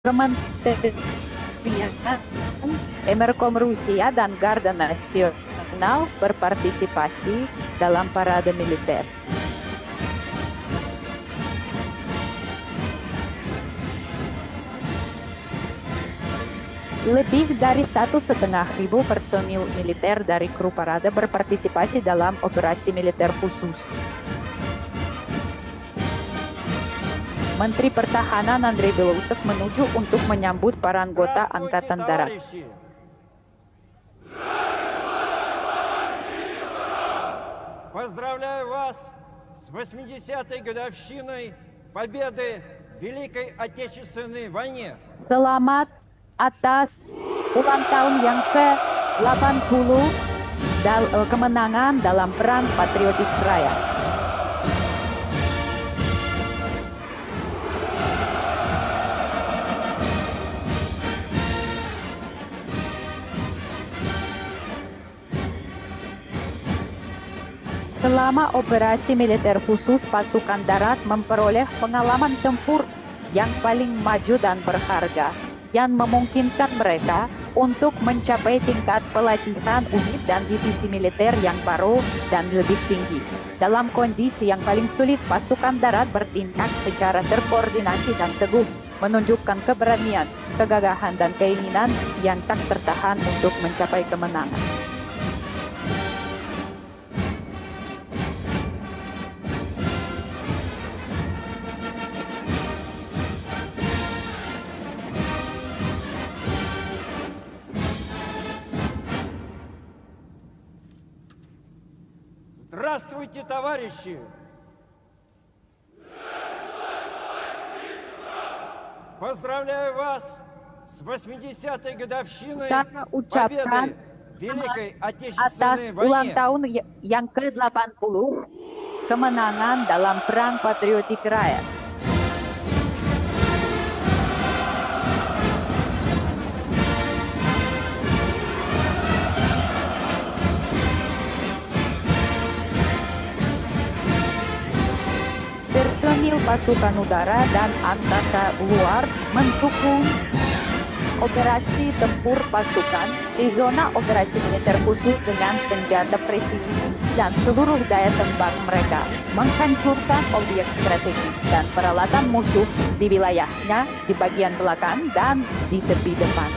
Kementerian Emerkom Rusia dan Garda Nasional berpartisipasi dalam parade militer. Lebih dari 1.500 personil militer dari kru parade berpartisipasi dalam operasi militer khusus. Menteri Pertahanan Andrei Belousov menuju untuk menyambut para anggota Angkatan Darat. Поздравляю вас с 80-й годовщиной победы в Великой Отечественной войне. Selamat atas ulang tahun yang ke-80 kemenangan dalam Perang Patriotik Raya. Selama operasi militer khusus, pasukan darat memperoleh pengalaman tempur yang paling maju dan berharga, yang memungkinkan mereka untuk mencapai tingkat pelatihan unit dan divisi militer yang baru dan lebih tinggi. Dalam kondisi yang paling sulit, pasukan darat bertindak secara terkoordinasi dan teguh, menunjukkan keberanian, kegagahan, dan keinginan yang tak tertahan untuk mencapai kemenangan. Здравствуйте, товарищи! Поздравляю вас с 80-й годовщиной Saya ucapkan победы в Великой atas Отечественной ulang войне. tahun yang ke-80 kemenangan dalam Perang Patriotik Raya. Personil pasukan udara dan angkasa luar mendukung operasi tempur pasukan di zona operasi militer khusus dengan senjata presisi dan seluruh daya tembak mereka menghancurkan objek strategis dan peralatan musuh di wilayahnya, di bagian belakang dan di tepi depan.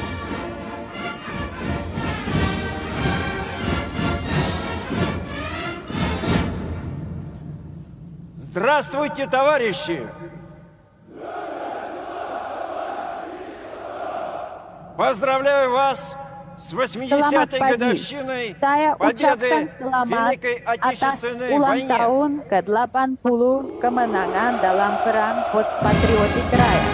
Здравствуйте, товарищи! Поздравляю вас с 80-й годовщиной Saya ucapkan победы в selamat Великой atas Отечественной ulang войне. tahun ke-80 kemenangan dalam Perang Patriotik Raya.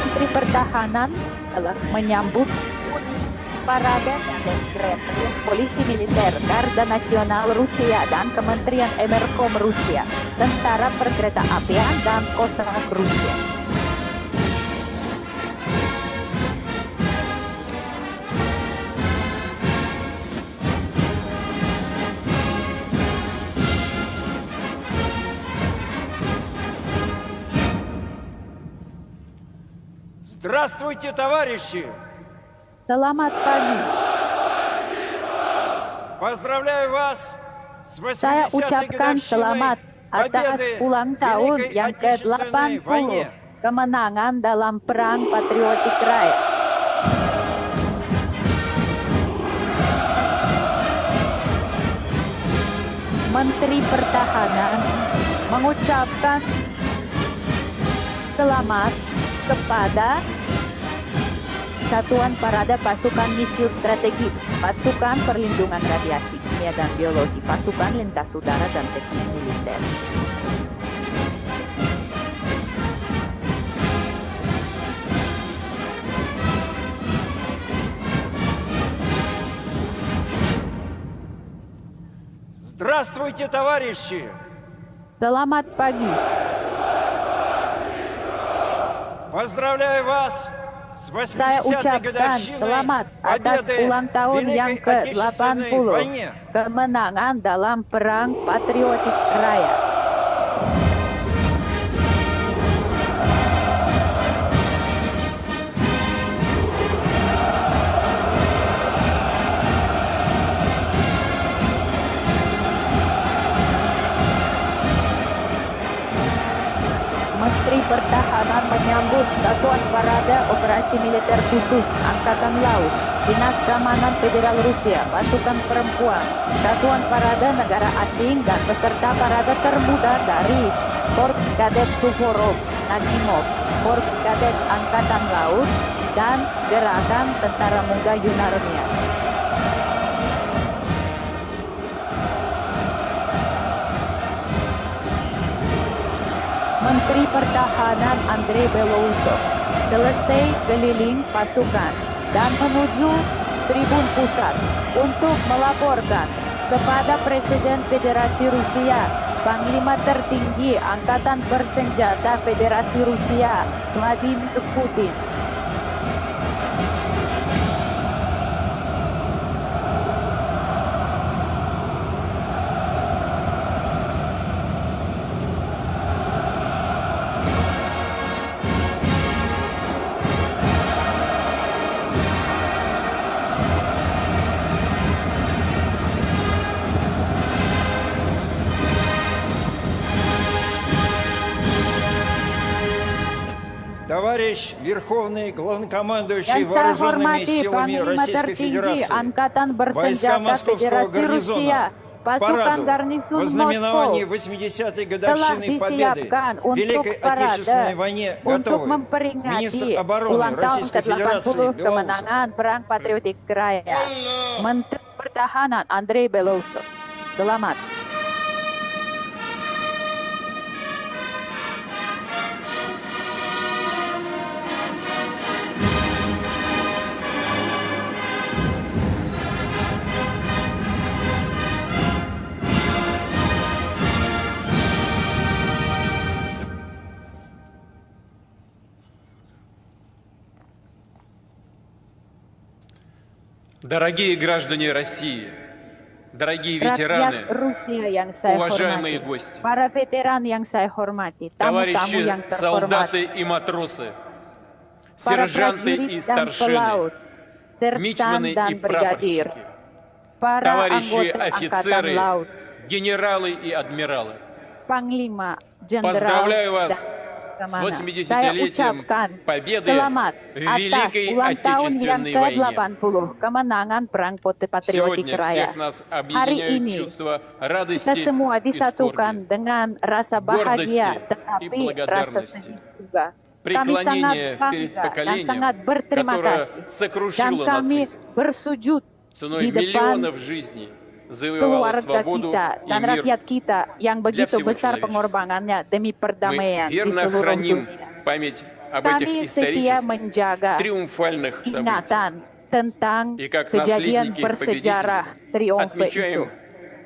Menteri Pertahanan telah menyambut parade dan Polisi Militer, Garda Nasional Rusia, dan Kementerian Emerkom Rusia, Tentara Perkeretaapian dan Kosrat Rusia. Здравствуйте, товарищи! Selamat pagi. Поздравляю вас с Saya 80-й ucapkan годовщиной selamat atas победы ulang в tahun Великой yang Отечественной войне. ke-80 kemenangan dalam Perang Patriotik Raya. Menteri Pertahanan mengucapkan selamat kepada Satuan Parade Pasukan Misil Strategis, Pasukan Perlindungan Radiasi Kimia dan Biologi, Pasukan Lintas Udara dan Teknik Militer. Здравствуйте, товарищи! Selamat pagi. Поздравляю вас С Saya 80-й ucapkan годовщиной selamat atas победы ulang tahun в yang Великой Отечественной ke-80, войне. kemenangan dalam Perang Patriotik Raya. Menteri Pertahanan menyambut Satuan Parade Operasi Militer Khusus Angkatan Laut, Dinas Keamanan Federal Rusia, Pasukan Perempuan, Satuan Parade Negara Asing, dan peserta parade termuda dari Korps Kadet Suvorov Nakhimov, Korps Kadet Angkatan Laut, dan Gerakan Tentara Muda Yunarnia. Menteri Pertahanan Andrei Belousov selesai keliling pasukan dan menuju Tribun Pusat untuk melaporkan kepada Presiden Federasi Rusia, Panglima Tertinggi Angkatan Bersenjata Federasi Rusia, Vladimir Putin. Товарищ Верховный Главнокомандующий Yang saya Вооруженными hormati силами Panglima Российской Tertinggi Федерации, Angkatan войска Bersenjata Московского Federasi Rusia, гарнизона, к pasukan параду garnisun во знаменовании Moskow 80-й telah годовщины победы disiapkan в untuk Великой Отечественной parade войне untuk готовы. memperingati Министр обороны ulang tahun Российской Федерации ke-80 Белоусов. kemenangan Perang Patriotik Raya. Menteri Pertahanan Andrei Belousov. Selamat. Дорогие граждане России, дорогие Rakyat ветераны, Rusia yang saya уважаемые hormati, гости, para veteran yang saya hormati, tamu-tamu товарищи yang terhormat, солдаты и матросы, para сержанты prajurit и dan старшины, pelaut, sersan мичманы dan и brigadir, прапорщики, para товарищи anggota Angkatan офицеры, Laut, генералы и адмиралы. Panglima, Jenderal, Поздравляю вас dan с Laksamana. Saya 80-летием ucapkan победы selamat в atas Великой ulang tahun yang Отечественной войне. ke-80 kemenangan Perang Patriotik Сегодня Raya. всех нас Hari объединяют ini чувства kita радости semua и disatukan скорби, dengan rasa bahagia, гордости и tetapi rasa благодарности. sedih juga. Kami sangat преклонение перед bangga dan поколением, sangat berterima которое kasih. Dan сокрушило kami нацизм, bersujud ценой di depan миллионов жизней завоевало keluarga свободу kita и dan мир. rakyat kita yang begitu всего besar человечества. pengorbanannya demi Мы perdamaian di верно seluruh храним dunia. память об Kami этих setia исторических, menjaga триумфальных событиях. ingatan tentang И как kejadian наследники bersejarah triumfe itu. отмечаем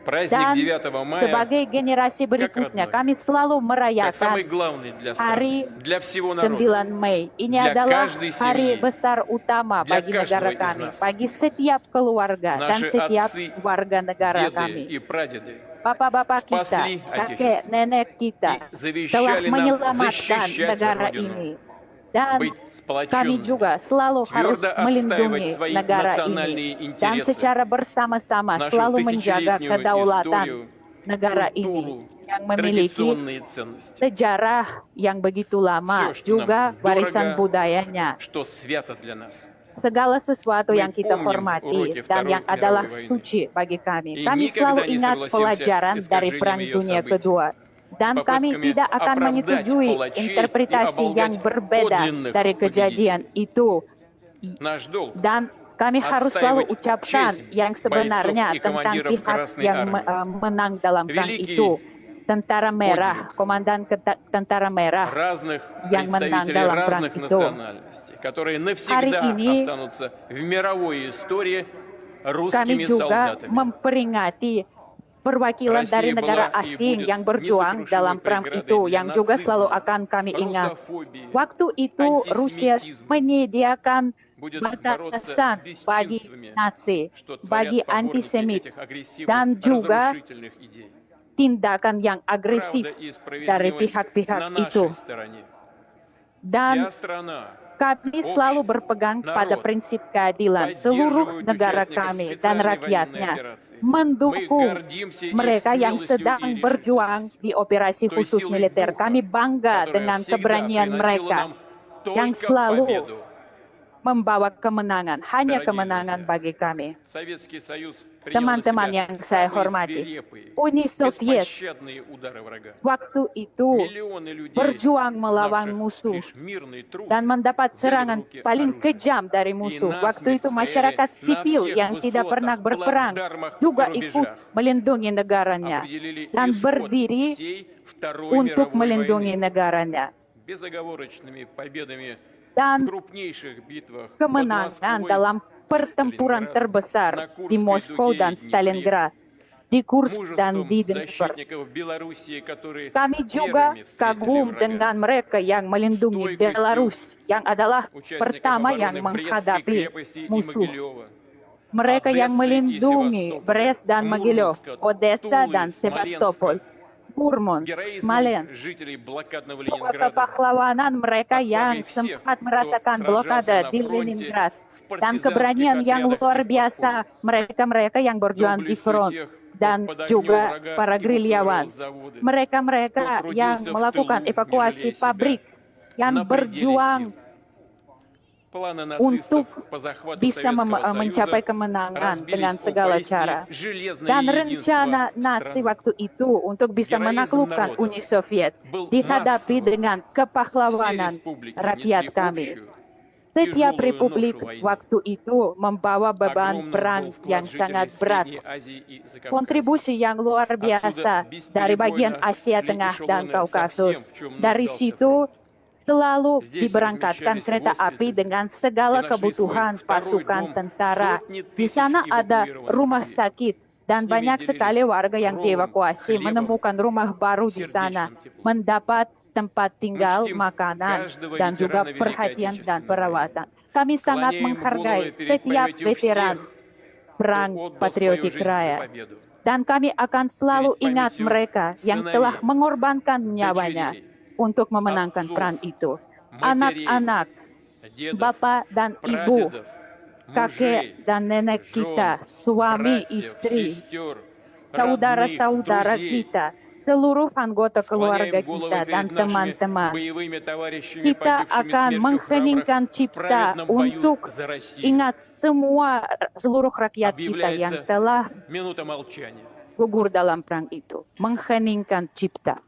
праздник Dan 9 мая sebagai generasi berikutnya, родной. kami selalu как merayakan самый главный для hari страны, для всего народа. 9 Mei. Ini Для adalah каждой hari семьи. besar utama Для bagi каждого negara из kami, нас. bagi setiap keluarga dan Наши setiap отцы, warga negara деды kami. и прадеды Bapak-bapak kita, Spasli kakek nenek kita и завещали telah нам menyelamatkan защищать negara Родину, ini. Dan быть kami сплоченными, juga selalu harus твердо melindungi отстаивать свои negara национальные ini dan интересы, secara bersama-sama нашу selalu menjaga тысячелетнюю kedaulatan историю, negara ini культуру, yang memiliki традиционные ценности, sejarah yang begitu lama, Все, что juga нам warisan дорого, budayanya. что свято для нас. Segala sesuatu Мы yang kita помним hormati уроки dan Второй yang adalah мировой войны. suci bagi kami. И Kami selalu никогда не ingat согласимся pelajaran с dari искажением Perang ее Dunia событий, Kedua. Dan с kami попытками tidak akan оправдать menyetujui палачей и interpretasi yang оболгать berbeda подлинных dari kejadian itu. Наш долг Dan kami harus selalu отстаивать ucapkan честь yang sebenarnya бойцов и tentang командиров pihak Красной yang Армии. menang dalam perang Великий itu. Tentara Merah, подвиг Komandan Tentara Merah разных yang menang представителей dalam perang разных itu. национальностей, которые навсегда ini останутся в мировой истории Kami русскими juga солдатами. memperingati perwakilan dari Россия negara была и asing будет yang berjuang несокрушимой dalam perang преградой itu, для yang juga нацизма, selalu akan kami ingat. русофобии, Waktu itu Rusia антисемитизма, menyediakan будет batasan бороться с bagi бесчинствами, Nazi, что bagi творят поборники antisemit, этих агрессивных, dan juga разрушительных идей. tindakan yang agresif Правда и dari справедливость pihak-pihak на itu. нашей стороне. Dan Вся страна, kami selalu общество, berpegang pada народ prinsip keadilan. Seluruh поддерживают negara участников kami dan специальной военной rakyatnya операции. Мы mendukung гордимся их mereka yang смелостью sedang и berjuang решительностью. di operasi Той khusus силой militer. духа, Kami bangga которая dengan всегда keberanian приносила mereka нам yang только selalu победу. membawa kemenangan, hanya Дорогие kemenangan друзья, bagi kami. Советский Союз принял на Teman-teman себя yang saya самые hormati, свирепые, Uni Soviet беспощадные удары врага. waktu itu Миллионы людей, berjuang melawan знавших musuh лишь мирный труд, dan mendapat взяли в serangan руки paling оружие. kejam dari И musuh. насмерть Waktu itu стояли masyarakat на sipil всех yang tidak высотах, pernah berperang плацдармах и juga ikut рубежах. melindungi negaranya Определили dan исход berdiri всей Второй untuk мировой melindungi войны. negaranya. Безоговорочными победами в Dan крупнейших битвах под kemenangan Москвой dalam и pertempuran Сталинград, terbesar на di Курской Moskow дуге dan и Днепре, Stalingrad, di Kursk dan мужеством di Dnipro. защитников Белоруссии, которые Kami juga первыми встретили kagum врага, dengan mereka yang melindungi Stойkostью Belarus, yang adalah участников pertama yang обороны Брестской menghadapi крепости и musuh. Могилева, Mereka yang Одессы и melindungi Севастополя, Brest dan Mogilov, Мурманска, Odessa Тулы, dan Sevastopol, Смоленска, Murmansk, героизмом Smolensk. жителей блокадного Juga Ленинграда, kepahlawanan mereka yang отвагой всех, sempat кто merasakan сражался blokade на di фронте, Leningrad, в dan партизанских keberanian yang отрядах luar и в biasa подполье. mereka-mereka yang berjuang di Доблестью front тех, кто dan под огнем juga врага para gerilyawan. эвакуировал заводы, Mereka-mereka кто трудился yang в melakukan тылу, не evakuasi жалея себя, pabrik, yang на пределе berjuang сил. Планы untuk нацистов по захвату bisa Советского mencapai Союза kemenangan разбились dengan о segala поистине cara. железное Dan единство rencana Nazi страны. waktu itu untuk bisa Героизм menaklukkan народа Uni Soviet был dihadapi массовым. dengan Все kepahlawanan республики rakyat несли kami. общую, Setiap тяжелую republik ношу войны. waktu itu membawa beban Огромным peran был yang вклад sangat жителей berat. Средней Азии и Закавказья. Kontribusi yang luar biasa dari bagian Asia Tengah dan Kaukasus. Dari situ selalu diberangkatkan kereta api dengan segala kebutuhan pasukan tentara. Di sana ada rumah sakit dan banyak sekali warga yang dievakuasi menemukan rumah baru di sana, mendapat tempat tinggal, makanan, dan juga perhatian dan perawatan. Kami sangat menghargai setiap veteran perang patriotik raya. Dan kami akan selalu ingat mereka yang telah mengorbankan nyawanya untuk memenangkan perang itu. Anak-anak, bapak dan ibu, kakek dan nenek kita, suami, istri, saudara-saudara kita, seluruh anggota keluarga kita dan teman-teman. Kita akan mengheningkan cipta untuk ingat seluruh rakyat kita yang telah gugur dalam perang itu. Mengheningkan cipta.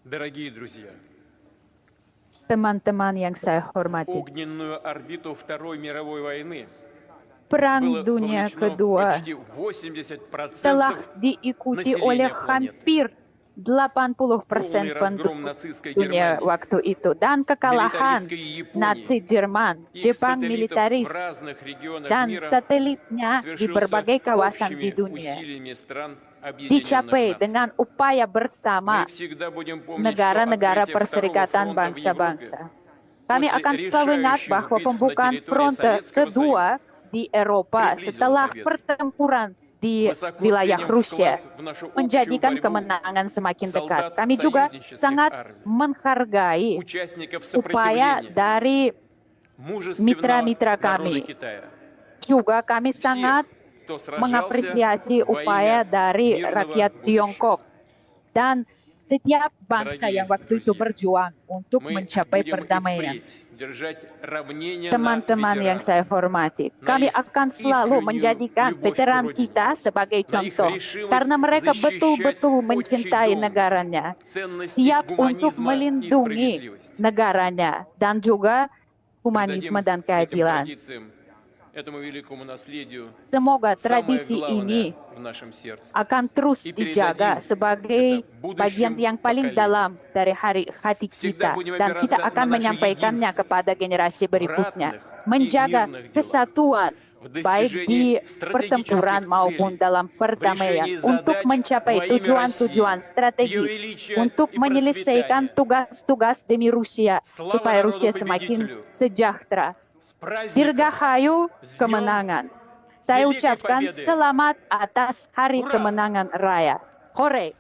Дорогие друзья, Teman-teman yang saya hormati, огненную орбиту Второй мировой войны Perang было Dunia вовлечено Kedua почти 80% telah diikuti oleh населения планеты. hampir 80% Полный penduduk разгром нацистской dunia Германии, waktu itu dan kekalahan милитаристской Японии, Nazi Jerman, их Jepang сателлитов militaris, в разных регионах dan мира satelitnya di совершился berbagai kawasan di общими dunia усилиями стран Объединенных dicapai Наций. dengan upaya bersama Мы всегда будем помнить, что negara-negara открытие Perserikatan Второго фронта в Европе Bangsa-Bangsa. Kami после akan selalu ingat решающих bahwa битв на pembukaan территории fronte Советского kedua di Eropa Приблизил setelah победу. pertempuran di Высоко wilayah ценим Rusia вклад в нашу общую menjadikan борьбу kemenangan semakin dekat. солдат Kami juga союзнических sangat армий, menghargai участников upaya сопротивления, dari мужественного mitra-mitra народа kami. Китая. Juga kami Всех, sangat кто сражался mengapresiasi во upaya имя dari мирного rakyat будущего. Tiongkok dan setiap bangsa Дорогие yang waktu itu друзья, berjuang untuk Мы mencapai будем и perdamaian. впредь держать равнение на Teman-teman yang ветеранов, saya hormati, на kami их akan selalu искреннюю menjadikan любовь к veteran родине, kita sebagai на их contoh решимость karena mereka защищать betul-betul отчий mencintai дом, negaranya, ценности siap untuk гуманизма и melindungi справедливости. negaranya dan juga Придадим humanisme dan этим keadilan. традициям, этому великому наследию Semoga самое tradisi главное ini в нашем сердце. akan terus И dijaga передадим sebagai это будущим bagian yang paling поколениям. dalam dari hati Всегда kita будем dan kita опираться akan на наше menyampaikannya единство kepada generasi berikutnya, ратных и menjaga мирных делах, kesatuan в baik di достижении pertempuran стратегических maupun целей, dalam в perdamaian решении untuk задач mencapai во имя tujuan-tujuan России, ее strategis величия untuk и menyelesaikan процветания. tugas-tugas demi Rusia Слава supaya народу Rusia semakin победителю! sejahtera. С праздником! Dirgahayu С днем kemenangan. Saya Великой ucapkan Победы! selamat atas Hari Hurra! Kemenangan Raya. Hore!